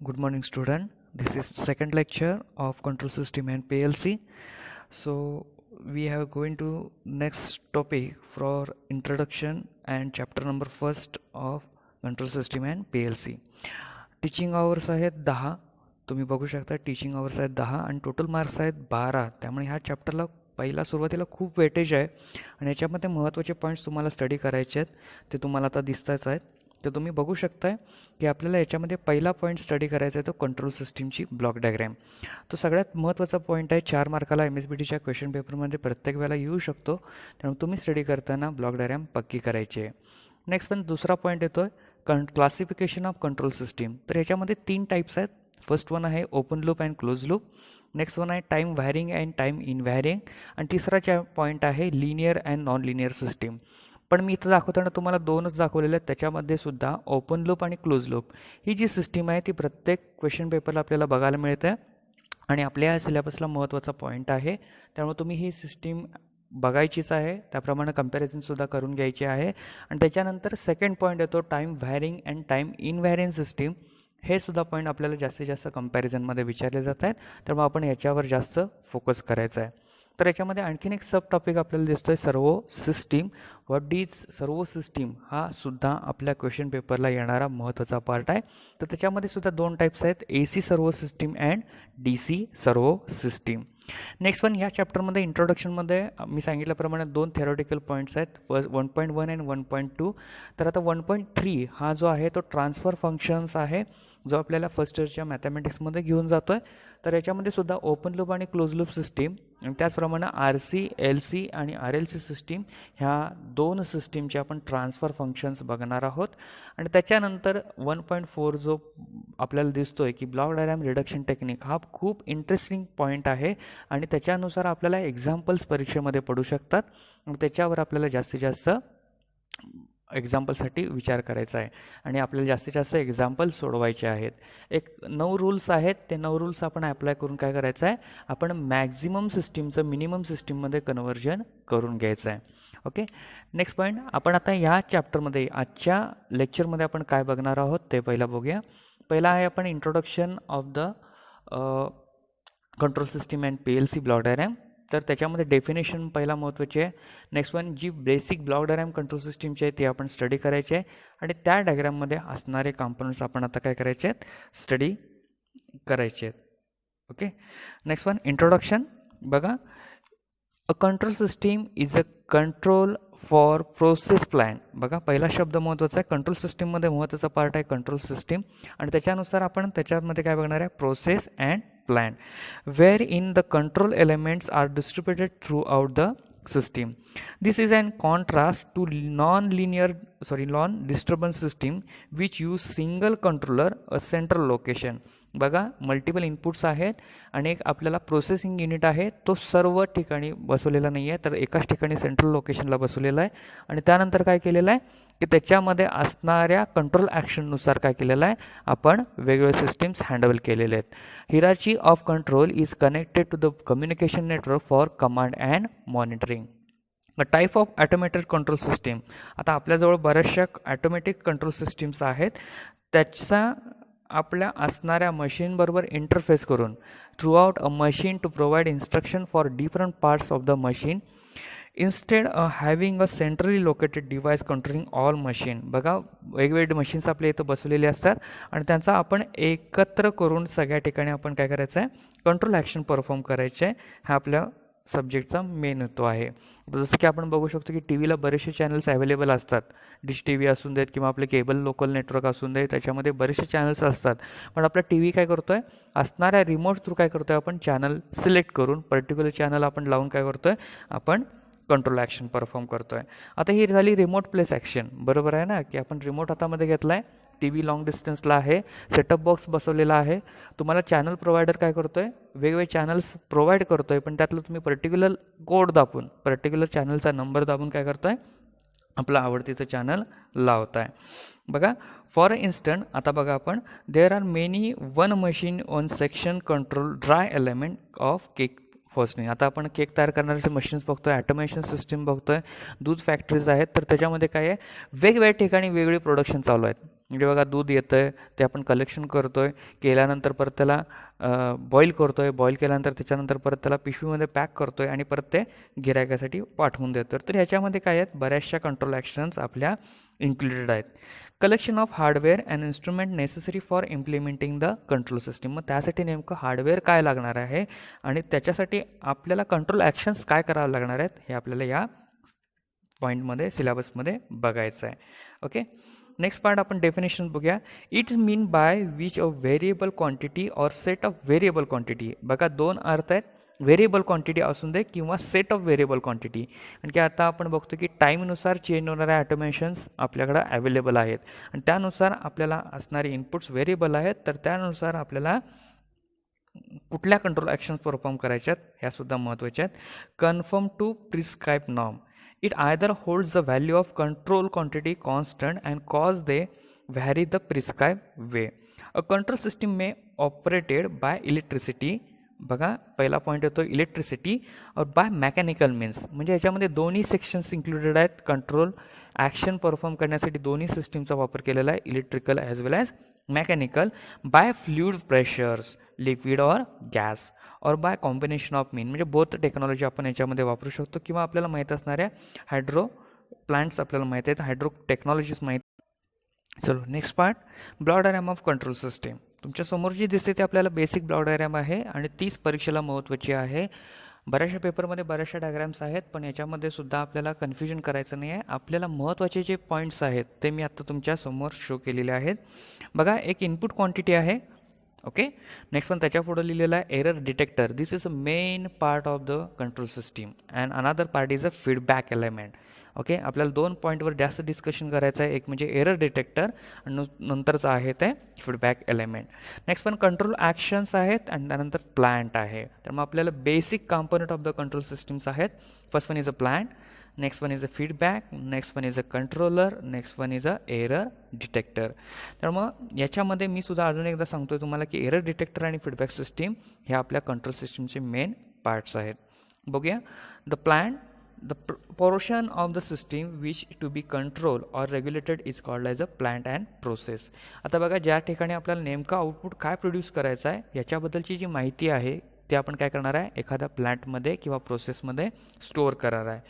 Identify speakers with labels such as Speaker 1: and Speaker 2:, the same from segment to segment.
Speaker 1: Good morning, student. This is second lecture of control system and PLC. So we have going to next topic for introduction and chapter number first of control system and PLC. Teaching hours आहेत 10. तुम्ही बघू शकता teaching hours आहेत 10 आणि total marks आहेत 12. त्यामुळे ह्या चॅप्टरला पहिला सुरुवातीला खूप वेटेज आहे आणि याच्यामध्ये महत्त्वाचे पॉईंट्स तुम्हाला स्टडी करायचे आहेत. ते तुम्हाला आता दिसतच आहेत. तर तुम्ही बघू शकताय की आपल्याला याच्यामध्ये पहिला पॉईंट स्टडी करायचा आहे तो कंट्रोल सिस्टीमची ब्लॉक डायग्रॅम. तो सगळ्यात महत्त्वाचा पॉईंट आहे. 4 मार्काला MSBTच्या क्वेश्चन पेपरमध्ये प्रत्येक वेळेला येऊ शकतो. त्यामुळे तुम्ही स्टडी करताना ब्लॉक डायग्रॅम पक्की करायची आहे. नेक्स्ट पण दुसरा पॉईंट येतो आहे क्लासिफिकेशन ऑफ कंट्रोल सिस्टीम. तर याच्यामध्ये 3 टाईप्स आहेत. फर्स्ट वन आहे open loop and close loop. Next one आहे टाईम व्हॅरिंग अँड टाईम इनव्हॅरिंग. आणि तिसरा पॉईंट आहे linear and non linear system. पण मी इथं दाखवताना तुम्हाला 2च दाखवलेले आहेत. त्याच्यामध्ये सुद्धा ओपन लूप आणि क्लोज लूप ही जी सिस्टीम आहे ती प्रत्येक क्वेश्चन पेपरला आपल्याला बघायला मिळते आणि आपल्या या सिलेबसला महत्त्वाचा पॉईंट आहे. त्यामुळे तुम्ही ही सिस्टीम बघायचीच आहे. त्याप्रमाणे कंपॅरिझनसुद्धा करून घ्यायची आहे. आणि त्याच्यानंतर सेकंड पॉईंट येतो time varying and time invariant system. हे सुद्धा पॉईंट आपल्याला जास्तीत जास्त कंपॅरिझनमध्ये विचारले जात आहेत. त्यामुळे आपण याच्यावर जास्त फोकस करायचा आहे. तर याच्यामध्ये आणखीन एक सब टॉपिक आपल्याला दिसतोय servo system. What is servo system हा सुद्धा आपल्या क्वेश्चन पेपरला येणारा महत्त्वाचा पार्ट आहे. तर त्याच्यामध्ये सुद्धा 2 टाईप्स आहेत. AC servo system and DC servo system. Next one या चॅप्टरमध्ये इंट्रोडक्शनमध्ये मी सांगितल्याप्रमाणे 2 थेरॉटिकल पॉईंट्स आहेत. 1.1 अँड 1.2. तर आता 1.3 हा जो आहे तो ट्रान्सफर फंक्शन्स आहे जो आपल्याला फर्स्ट इयरच्या मॅथमॅटिक्समध्ये घेऊन जातो आहे. तर याच्यामध्ये सुद्धा ओपन लूप आणि क्लोज लूप सिस्टीम आणि त्याचप्रमाणे RC, LC आणि RLC सिस्टीम ह्या 2 सिस्टीमचे आपण ट्रान्सफर फंक्शन्स बघणार आहोत. आणि त्याच्यानंतर 1.4 जो आपल्याला दिसतो आहे की ब्लॉक डायग्राम रिडक्शन टेक्निक हा खूप इंटरेस्टिंग पॉईंट आहे आणि त्याच्यानुसार आपल्याला एक्झाम्पल्स परीक्षेमध्ये पडू शकतात आणि त्याच्यावर आपल्याला जास्तीत जास्त एक्झाम्पलसाठी विचार करायचा आहे आणि आपल्याला जास्तीत जास्त एक्झाम्पल सोडवायचे आहेत. 9 रूल्स आहेत. ते 9 रूल्स आपण ॲप्लाय करून काय करायचं आहे आपण मॅक्झिमम सिस्टीमचं मिनिमम सिस्टीममध्ये कन्व्हर्जन करून घ्यायचं आहे. ओके. नेक्स्ट पॉईंट आपण आता ह्या चॅप्टरमध्ये आजच्या लेक्चरमध्ये आपण काय बघणार आहोत ते पहिला बघूया. पहिला आहे आपण introduction of the control system and PLC block diagram. तर त्याच्यामध्ये डेफिनेशन पहिला महत्त्वाची आहे. नेक्स्ट वन जी बेसिक ब्लॉक डायग्राम कंट्रोल सिस्टीमचे आहे ते आपण स्टडी करायचे आहे आणि त्या डायग्राममध्ये असणारे कॉम्पोनंट्स आपण आता काय करायचे आहेत स्टडी करायचे आहेत. ओके. नेक्स्ट वन इंट्रोडक्शन बघा. A control system is a control for process plan. बघा पहिला शब्द महत्त्वाचा आहे. कंट्रोल सिस्टीममध्ये महत्त्वाचा पार्ट आहे कंट्रोल सिस्टीम आणि त्याच्यानुसार आपण त्याच्यामध्ये काय बघणार आहे process and plan wherein the control elements are distributed throughout the system. This is in contrast to non-disturbance system which use single controller a central location. बघा मल्टिपल इनपुट्स आहेत आणि एक आपल्याला प्रोसेसिंग युनिट आहे तो सर्व ठिकाणी बसवलेला नाही आहे तर एकाच ठिकाणी सेंट्रल लोकेशनला बसवलेला आहे आणि त्यानंतर काय केलेलं आहे की त्याच्यामध्ये असणाऱ्या कंट्रोल ॲक्शननुसार काय केलेलं आहे आपण वेगवेगळे सिस्टीम्स हँडल केलेले आहेत. Hierarchy of control is connected to the communication network for command and monitoring. The type of automated control system. आता आपल्याजवळ बऱ्याचशा ॲटोमॅटिक कंट्रोल सिस्टीम्स आहेत. त्याचा आपल्या असणाऱ्या मशीनबरोबर इंटरफेस करून throughout a machine to provide instruction for different parts of the machine instead having a centrally located device controlling all machine. बघा वेगवेगळे मशीन्स आपल्या इथं बसवलेले असतात आणि त्यांचा आपण एकत्र करून सगळ्या ठिकाणी आपण काय करायचं आहे कंट्रोल ॲक्शन परफॉर्म करायचे आहे. हा आपल्या सब्जेक्टचा मेन हेतू आहे. जसं की आपण बघू शकतो की TVला बरेचसे चॅनल्स अवेलेबल असतात. डिश TV असून देत किंवा आपले केबल लोकल नेटवर्क असून देत त्याच्यामध्ये बरेचसे चॅनल्स असतात. पण आपला TV काय करतो आहे असणाऱ्या रिमोट थ्रू काय करतो आहे आपण चॅनल सिलेक्ट करून पर्टिक्युलर चॅनल आपण लावून काय करतो आहे आपण कंट्रोल ॲक्शन परफॉर्म करतो आहे. आता ही झाली रिमोट प्लेस ॲक्शन. बरोबर आहे ना की आपण रिमोट हातामध्ये घेतला आहे. TV लॉंग डिस्टन्सला आहे. सेटअप बॉक्स बसवलेला आहे. तुम्हाला चॅनल प्रोव्हायडर काय करतो आहे वेगवेगळे चॅनल्स प्रोव्हाइड करतो आहे पण त्यातलं तुम्ही पर्टिक्युलर कोड दाबून पर्टिक्युलर चॅनलचा नंबर दाबून काय करतो आहे आपलं आवडतीचं चॅनल लावत आहे. बघा फॉर इन्स्टंट आता बघा आपण there are many one machine on section control dry element of cake फर्स्टने. आता आपण केक तयार करणारे मशीन्स बघतोय ॲटोमेशन सिस्टीम बघतोय दूध फॅक्टरीज आहेत तर त्याच्यामध्ये काय आहे वेगवेगळ्या ठिकाणी वेगवेगळे प्रोडक्शन चालू आहेत. म्हणजे बघा दूध येतंय, ते आपण कलेक्शन करतोय, केल्यानंतर परत त्याला बॉईल करतोय, बॉईल केल्यानंतर त्याच्यानंतर परत त्याला पिशवीमध्ये पॅक करतोय आणि परत ते गिरायकासाठी पाठवून देतोय. तर ह्याच्यामध्ये काय आहेत, बऱ्याचशा कंट्रोल ॲक्शन्स आपल्या इन्क्लुडेड आहेत. Collection of hardware and instrument necessary for implementing the control system. मग त्यासाठी नेमकं हार्डवेअर काय लागणार आहे आणि त्याच्यासाठी आपल्याला कंट्रोल ॲक्शन्स काय करावे लागणार आहेत हे आपल्याला या पॉईंटमध्ये सिलेबसमध्ये बघायचं आहे. ओके, नेक्स्ट पार्ट आपण डेफिनेशन बघूया. It's mean by which a variable quantity or set of variable quantity. बघा दोन अर्थ आहेत, व्हेरिएबल क्वांटिटी असून दे किंवा सेट ऑफ व्हेरिएबल क्वांटिटी. आणि की आता आपण बघतो की टाईमनुसार चेंज होणाऱ्या ऑटोमेशन्स आपल्याकडे अवेलेबल आहेत आणि त्यानुसार आपल्याला असणारे इनपुट्स व्हेरिएबल आहेत, तर त्यानुसार आपल्याला कुठल्या कंट्रोल ॲक्शन्स परफॉर्म करायच्यात ह्यासुद्धा महत्त्वाच्या आहेत. Confirm to prescribe norm. It either holds the value of control quantity constant and cause they vary the prescribed way. A control system may operated by electricity. बघा पहिला पॉईंट येतो electricity और bye mechanical means. म्हणजे याच्यामध्ये दोन्ही sections included आहेत. Control action perform करण्यासाठी दोन्ही सिस्टीमचा वापर केलेला आहे, electrical as well as mechanical. By fluid pressures, liquid और गॅस, और बाय कॉम्बिनेशन ऑफ मीन. म्हणजे बोथ टेक्नॉलॉजी आपण याच्यामध्ये वापरू शकतो किंवा आपल्याला माहीत असणाऱ्या हायड्रो प्लांट्स आपल्याला माहीत आहेत, हायड्रो टेक्नॉलॉजीज माहीत. चलो next part, block diagram of control system. तुमच्या समोर जी दिसते ते आपल्याला बेसिक ब्लॉक डायग्राम आहे आणि तीच परीक्षेला महत्त्वाची आहे. बऱ्याचशा पेपरमध्ये बऱ्याचशा डायग्राम्स आहेत, पण याच्यामध्ये सुद्धा आपल्याला कन्फ्युजन करायचं नाही आहे. आपल्याला महत्त्वाचे जे पॉईंट्स आहेत ते मी आत्ता तुमच्या समोर शो केलेले आहेत. बघा एक इनपुट क्वांटिटी आहे. ओके, नेक्स्ट पण त्याच्या पुढे लिहिलेलं आहे error detector. This is a main part of the control system and another part is a feedback element. Okay, आपल्याला दोन पॉईंटवर जास्त डिस्कशन करायचं आहे. एक म्हणजे एरर डिटेक्टर आणि नंतरचं आहे ते फीडबॅक एलिमेंट. नेक्स्ट पण कंट्रोल ॲक्शन्स आहेत आणि त्यानंतर प्लांट आहे. तर मग आपल्याला basic component of the control systems आहेत. First one is a plant, next one is a feedback, next one is a controller, next one is a error detector. तर मग याच्यामध्ये मी सुद्धा अजून एकदा सांगतोय तुम्हाला की एरर डिटेक्टर आणि फीडबॅक सिस्टीम हे आपल्या कंट्रोल सिस्टीमचे मेन पार्ट्स आहेत. बघूया, the plant, the portion of the system which to be controlled or regulated is called as a plant and process. आता बघा ज्या ठिकाणी आपल्याला नेमकं आउटपुट काय प्रोड्यूस करायचं आहे याच्याबद्दलची जी माहिती आहे ते आपण काय करणार आहे, एखाद्या प्लांटमध्ये किंवा प्रोसेसमध्ये स्टोअर करणार आहे.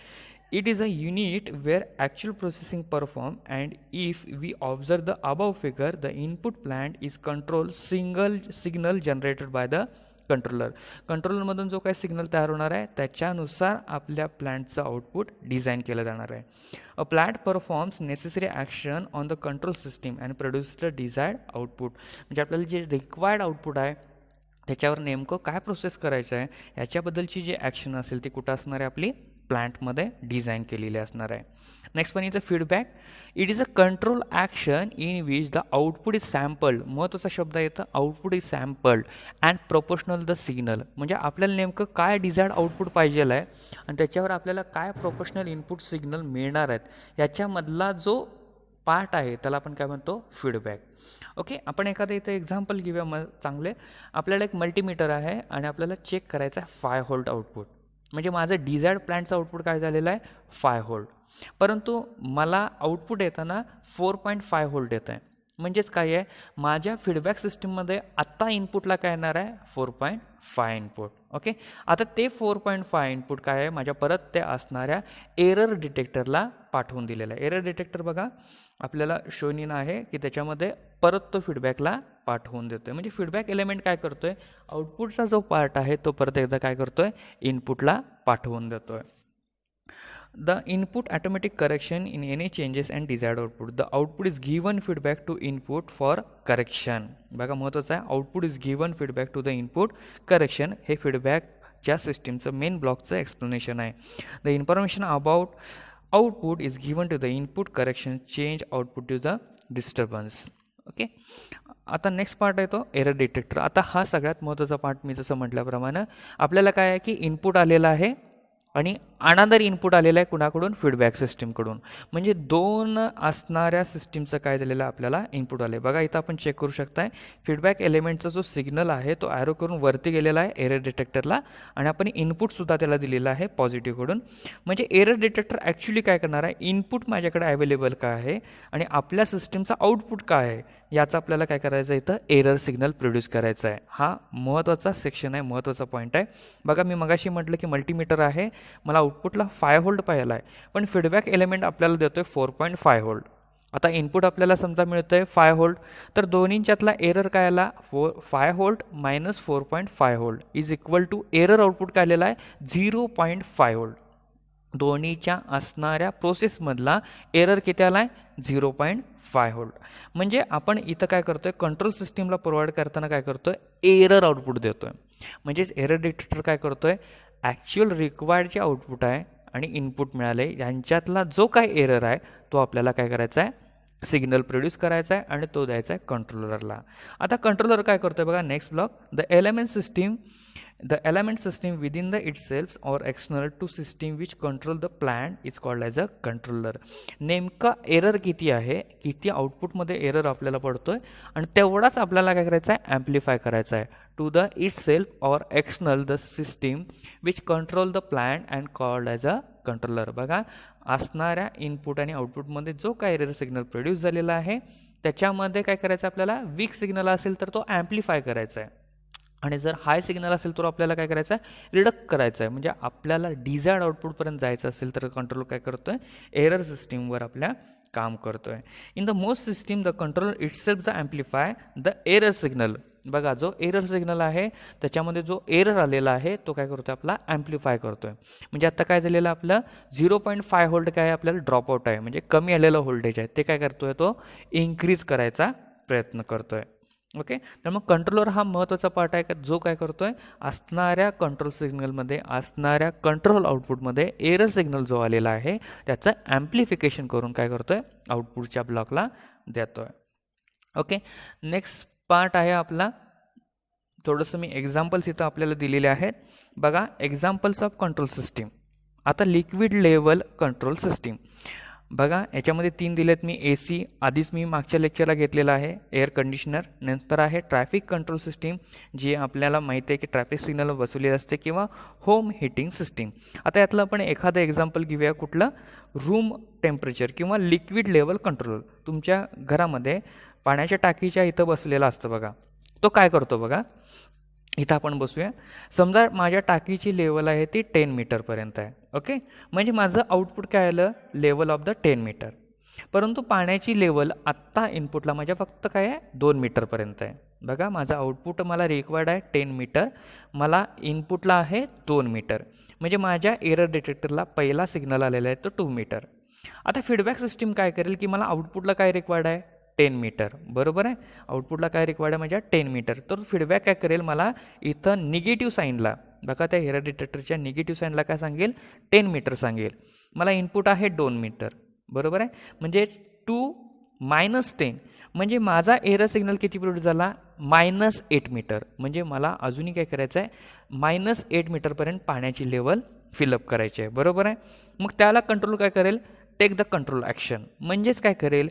Speaker 1: It is a unit where actual processing performed, and if we observe the above figure, the input plant is control single signal generated by the controller. कंट्रोलरमधून जो काही सिग्नल तयार होणार आहे त्याच्यानुसार आपल्या प्लांटचं आउटपुट डिझाईन केलं जाणार आहे. A plant performs necessary action on the control system and produce the desired output. म्हणजे आपल्याला जे रिक्वायर्ड आउटपुट आहे त्याच्यावर नेमकं काय प्रोसेस करायचं आहे याच्याबद्दलची जी ॲक्शन असेल ती कुठं असणार आहे, आपली प्लांटमध्ये डिझाईन केलेली असणार आहे. Next one is a feedback. It is a control action in which the output is sampled. महत्त्वाचा शब्द येतं output is sampled and proportional the signal. म्हणजे आपल्याला नेमकं काय डिझायर्ड आउटपुट पाहिजे आहे आणि त्याच्यावर आपल्याला काय प्रोपोर्शनल इनपुट सिग्नल मिळणार आहेत याच्यामधला जो पार्ट आहे त्याला आपण काय म्हणतो, फीडबॅक. ओके, आपण एखादं इथं एक्झाम्पल घेऊया चांगले. आपल्याला एक मल्टीमीटर आहे आणि आपल्याला चेक करायचं आहे 5 व्होल्ट आउटपुट. म्हणजे माझं डिझायर्ड प्लांटचं आउटपुट काय झालेलं आहे, 5 व्होल्ट. परंतु मला आउटपुट येताना 4.5 व्होल्ट येत आहे. म्हणजेच काय आहे, माझ्या फीडबॅक सिस्टीममध्ये आत्ता इनपुटला काय येणार आहे, 4.5 इनपुट. ओके, आता ते 4.5 इनपुट काय आहे, माझ्या परत ते असणाऱ्या एरर डिटेक्टरला पाठवून दिलेलं आहे. एरर डिटेक्टर बघा आपल्याला शोनीन आहे की त्याच्यामध्ये परत तो फीडबॅकला पाठवून देतोय. म्हणजे फीडबॅक एलिमेंट काय करतोय, आउटपुटचा जो पार्ट आहे तो परत एकदा काय करतोय, इनपुटला पाठवून देतोय. The input automatic correction in any changes and desired output. The output is given feedback to input for correction. बघा महत्त्वाचं आहे, output is given feedback to the input correction. हे फीडबॅकच्या सिस्टीमचं मेन ब्लॉकचं एक्सप्लेनेशन आहे. The information about output is given to the input correction change output to the disturbance. Okay, आता next part आहे तो एरर डिटेक्टर. आता हा सगळ्यात महत्त्वाचा पार्ट. मी जसं म्हटल्याप्रमाणे आपल्याला काय आहे की इनपुट आलेलं आहे आणि अनादर इनपुट आलेलं आहे कुणाकडून, फीडबॅक सिस्टीमकडून. म्हणजे दोन असणाऱ्या सिस्टीमचं काय झालेलं आहे आपल्याला इनपुट आले. बघा इथं आपण चेक करू शकताय फीडबॅक एलिमेंटचा जो सिग्नल आहे तो ॲरो करून वरती गेलेला आहे एरर डिटेक्टरला आणि आपण इनपुटसुद्धा त्याला दिलेलं आहे पॉझिटिव्हकडून. म्हणजे एरर डिटेक्टर ॲक्च्युली काय करणार आहे, इनपुट माझ्याकडे अवेलेबल काय आहे आणि आपल्या सिस्टीमचा आउटपुट काय आहे याचा आपल्याला काय करायचं आहे, इथं एरर सिग्नल प्रोड्यूस करायचा आहे. हा महत्त्वाचा सेक्शन आहे, महत्त्वाचा पॉईंट आहे. बघा मी मगाशी म्हटलं की मल्टीमीटर आहे, मला आउटपुटला 5 व्होल्ट पाहिला आहे पण फीडबॅक एलिमेंट आपल्याला देतोय 4.5 व्होल्ट. आता इनपुट आपल्याला समजा मिळतोय 5 व्होल्ट, तर दोन्हीच्यातला एरर काय आला, 5 volt minus 4.5 volt is equal to error output काय आलेला आहे 0.5 व्होल्ट. दोन्हीच्या असणाऱ्या प्रोसेसमधला एरर किती आला आहे 0.5 व्होल्ट. म्हणजे आपण इथं काय करतोय, कंट्रोल सिस्टीमला प्रोव्हाइड करताना काय करतोय, एरर आउटपुट देतोय. म्हणजेच एरर डिटेक्टर काय करतोय, ॲक्च्युअल रिक्वायर्ड जे आउटपुट आहे आणि इनपुट मिळाले यांच्यातला जो काय एरर आहे तो आपल्याला काय करायचा आहे, सिग्नल प्रोड्यूस करायचा आहे आणि तो द्यायचा आहे कंट्रोलरला. आता कंट्रोलर काय करतोय बघा, next block, the element system within the itself or external to system which control the plant is called as a controller. नेमका एरर किती आहे, किती आउटपुटमध्ये एरर आपल्याला पडतोय आणि तेवढाच आपल्याला काय करायचं आहे, ॲम्प्लिफाय करायचा आहे to the itself or external the system which control the plant and called as a controller. बघा असणाऱ्या इनपुट आणि आउटपुटमध्ये जो काय एरर सिग्नल प्रोड्यूस झालेला आहे त्याच्यामध्ये काय करायचं आपल्याला, वीक सिग्नल असेल तर तो ॲम्प्लिफाय करायचा आहे आणि जर हाय सिग्नल असेल तर आपल्याला काय करायचं आहे, रिडक्ट करायचं आहे. म्हणजे आपल्याला डिझायर्ड आउटपुटपर्यंत जायचं असेल तर कंट्रोलर काय करतोय, एरर सिस्टीमवर आपल्या काम करतोय. In the most system the controller itself the amplify the error signal. बघा जो एरर सिग्नल आहे त्याच्यामध्ये जो एरर आलेला आहे तो काय करतोय, आपला ॲम्प्लिफाय करतोय. म्हणजे आता काय झालेलं आपलं 0.5 व्होल्ट काय आपल्याला ड्रॉप आउट आहे, म्हणजे कमी आलेलं व्होल्टेज आहे ते काय करतोय, तो इन्क्रीज करायचा प्रयत्न करतोय. ओके, तर मग कंट्रोलर हा महत्त्वाचा पार्ट आहे का, जो काय करतोय, असणाऱ्या कंट्रोल सिग्नलमध्ये असणाऱ्या कंट्रोल आउटपुटमध्ये एरर सिग्नल जो आलेला आहे त्याचं ॲम्प्लिफिकेशन करून काय करतोय, आउटपुटच्या ब्लॉकला देतोय. ओके, नेक्स्ट पार्ट आहे आपला, थोडंसं मी एक्झाम्पल्स इथं आपल्याला दिलेले आहेत. बघा एक्झाम्पल्स ऑफ कंट्रोल सिस्टीम. आता लिक्विड लेवल कंट्रोल सिस्टीम बघा याच्यामध्ये 3 दिलेत मी. AC आधीच मी मागच्या लेक्चरला घेतलेला आहे, एअर कंडिशनर. नंतर आहे ट्रॅफिक कंट्रोल सिस्टीम, जी आपल्याला माहिती आहे की ट्रॅफिक सिग्नल बसवलेली असते, किंवा होम हीटिंग सिस्टीम. आता यातलं आपण एखादं एक्झाम्पल घेऊया, कुठलं, रूम टेम्परेचर किंवा लिक्विड लेवल कंट्रोल. तुमच्या घरामध्ये पाण्याच्या टाकीच्या इथं बसलेला असतं बघा, तो काय करतो बघा, इथं आपण बसूया. समजा माझ्या टाकीची लेवल आहे ती 10 मीटरपर्यंत आहे. ओके, म्हणजे माझं आउटपुट काय आलं, लेवल ऑफ द 10 मीटर. परंतु पाण्याची लेवल आत्ता इनपुटला माझ्या फक्त काय आहे 2 मीटरपर्यंत आहे. बघा माझं आउटपुट मला रिक्वायर्ड आहे 10 मीटर, मला इनपुटला आहे 2 मीटर. म्हणजे माझ्या एरर डिटेक्टरला पहिला सिग्नल आलेला आहे तो 2 मीटर. आता फीडबॅक सिस्टीम काय करेल की मला आउटपुटला काय रिक्वायर्ड आहे 10 मीटर, बरोबर आहे. आउटपुटला काय रिक्वायर्ड आहे माझ्या 10 मीटर. तर फीडबॅक काय करेल, मला इथं निगेटिव्ह साईनला बघा त्या एरर डिटेक्टरच्या निगेटिव्ह साईनला काय सांगेल 10 मीटर सांगेल. मला इनपुट आहे 2 मीटर, बरोबर आहे. म्हणजे 2 मायनस 10 म्हणजे माझा एरर सिग्नल किती प्रोड्यूस झाला -8 मीटर. म्हणजे मला अजूनही काय करायचं आहे -8 मीटरपर्यंत पाण्याची लेवल फिलअप करायची आहे, बरोबर आहे. मग त्याला कंट्रोल काय करेल, टेक द कंट्रोल ॲक्शन. म्हणजेच काय करेल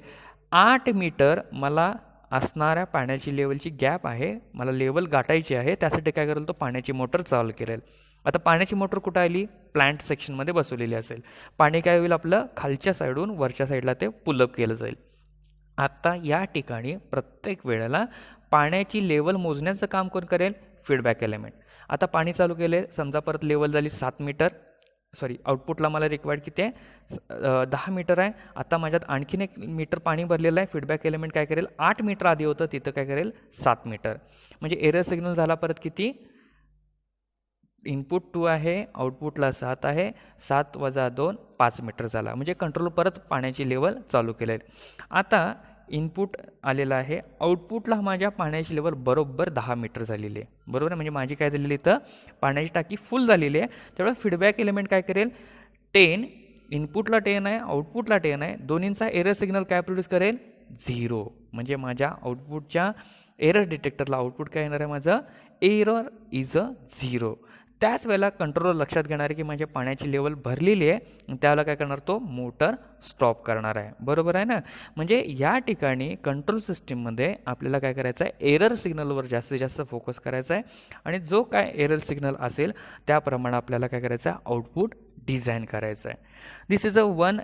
Speaker 1: 8 मीटर मला असणाऱ्या पाण्याची लेवलची गॅप आहे, मला लेवल गाठायची आहे, त्यासाठी काय करेल तो पाण्याची मोटर चालू करेल. आता पाण्याची मोटर कुठं आली, प्लांट सेक्शनमध्ये बसवलेली असेल. पाणी काय होईल आपलं खालच्या साईडून वरच्या साईडला ते पुलअप केलं जाईल. आता या ठिकाणी प्रत्येक वेळेला पाण्याची लेवल मोजण्याचं काम कोण करेल, फीडबॅक एलिमेंट. आता पाणी चालू केले, समजा परत लेवल झाली 7 मीटर, सॉरी आउटपुटला मला रिक्वायर्ड किती आहे 10 मीटर आहे. आता माझ्यात आणखीन 1 मीटर पाणी भरलेलं आहे. फीडबॅक एलिमेंट काय करेल 8 मीटर आधी होतं तिथं काय करेल 7 मीटर. म्हणजे एरर सिग्नल झाला परत किती, इनपुट 2 आहे, आउटपुटला 7 आहे, 7 वजा 2 5 मीटर झाला. म्हणजे कंट्रोल परत पाण्याची लेवल चालू केलेली. आता इनपुट आलेलं आहे, आउटपुटला माझ्या पाण्याची लेवल बरोबर 10 मीटर झालेली आहे, बरोबर आहे. म्हणजे माझी काय झालेली इथं पाण्याची टाकी फुल झालेली आहे. त्यामुळे फीडबॅक एलिमेंट काय करेल 10, इनपुटला 10 आहे, आउटपुटला 10 आहे, दोन्हींचा एरर सिग्नल काय प्रोड्यूस करेल 0. म्हणजे माझ्या आउटपुटच्या एरर डिटेक्टरला आउटपुट काय येणार आहे माझं, एरर इज अ 0. त्याच वेळेला कंट्रोलर लक्षात घेणार आहे की माझ्या पाण्याची लेवल भरलेली आहे, त्यावेळेला काय करणार, तो मोटर स्टॉप करणार आहे. बरोबर आहे ना. म्हणजे या ठिकाणी कंट्रोल सिस्टीममध्ये आपल्याला काय करायचं आहे, एरर सिग्नलवर जास्तीत जास्त फोकस करायचा आहे आणि जो काय एरर सिग्नल असेल त्याप्रमाणे आपल्याला काय करायचं आहे, आउटपुट डिझाईन करायचं आहे. दिस इज अ वन.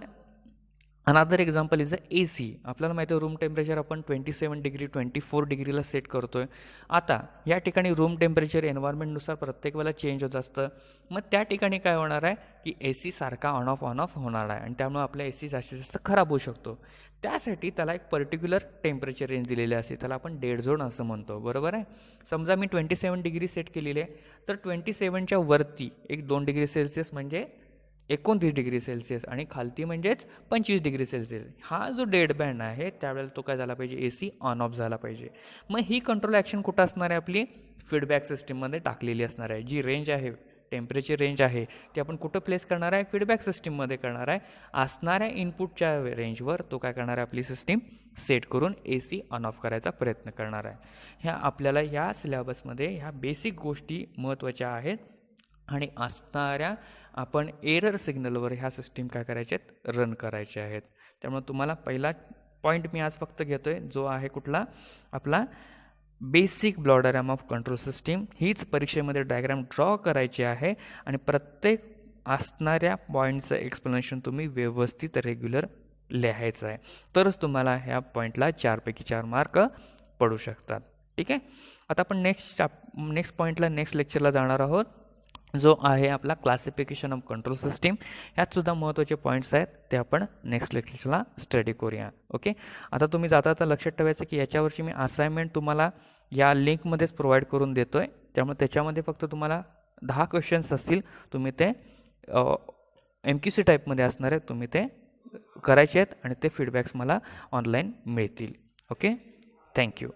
Speaker 1: अनादर एक्झाम्पल इज अ AC. आपल्याला माहिती आहे रूम टेम्परेचर आपण 27 डिग्री 24 डिग्रीला सेट करतोय. आता या ठिकाणी रूम टेम्परेचर एन्व्हायरमेंटनुसार प्रत्येक वेळेला चेंज होत असतं. मग त्या ठिकाणी काय होणार आहे की AC सारखा ऑन ऑफ होणार आहे आणि त्यामुळे आपला AC जास्तीत जास्त खराब होऊ शकतो. त्यासाठी त्याला एक पर्टिक्युलर टेम्परेचर रेंज दिलेली असते, त्याला आपण डेड झोन असं म्हणतो. बरोबर आहे. समजा मी 27 डिग्री सेट केलेली आहे, तर 27च्या वरती एक 2 डिग्री सेल्सिअस म्हणजे 29 डिग्री सेल्सिअस आणि खालती म्हणजेच 25 डिग्री सेल्सिअस, हा जो डेड बँड आहे त्यावेळेला तो काय झाला पाहिजे, AC ऑन ऑफ झाला पाहिजे. मग ही कंट्रोल ॲक्शन कुठं असणार आहे, आपली फीडबॅक सिस्टीममध्ये टाकलेली असणार आहे. जी रेंज आहे, टेम्परेचर रेंज आहे, ती आपण कुठं प्लेस करणार आहे, फीडबॅक सिस्टीममध्ये करणार आहे. असणाऱ्या इनपुटच्या रेंजवर तो काय करणार आहे, आपली सिस्टीम सेट करून AC ऑन ऑफ करायचा प्रयत्न करणार आहे. ह्या आपल्याला ह्या सिलेबसमध्ये ह्या बेसिक गोष्टी महत्त्वाच्या आहेत आणि असणाऱ्या आपण एरर सिग्नलवर ह्या सिस्टीम काय करायच्या आहेत, रन करायच्या आहेत. त्यामुळे तुम्हाला पहिला पॉईंट मी आज फक्त घेतो आहे, जो आहे कुठला, आपला basic block diagram of control system. हीच परीक्षेमध्ये डायग्राम ड्रॉ करायची आहे आणि प्रत्येक असणाऱ्या पॉईंटचं एक्सप्लेनेशन तुम्ही व्यवस्थित रेग्युलर लिहायचं आहे, तरच तुम्हाला ह्या पॉईंटला 4पैकी 4 मार्क पडू शकतात. ठीक आहे. आता आपण नेक्स्ट पॉईंटला नेक्स्ट लेक्चरला जाणार आहोत, जो आहे आपला क्लासिफिकेशन ऑफ कंट्रोल सिस्टीम. ह्यात सुद्धा महत्त्वाचे पॉईंट्स आहेत, ते आपण नेक्स्ट लेक्चरला स्टडी करूया. ओके. आता तुम्ही जाता लक्षात ठेवायचं की याच्यावरची मी असाइनमेंट तुम्हाला या लिंकमध्येच प्रोव्हाइड करून देतो आहे. त्यामुळे त्याच्यामध्ये फक्त तुम्हाला 10 क्वेश्चन्स असतील, तुम्ही ते MQC टाईपमध्ये असणार आहेत, तुम्ही ते करायचे आहेत आणि ते फीडबॅक्स मला ऑनलाईन मिळतील. ओके. थँक्यू.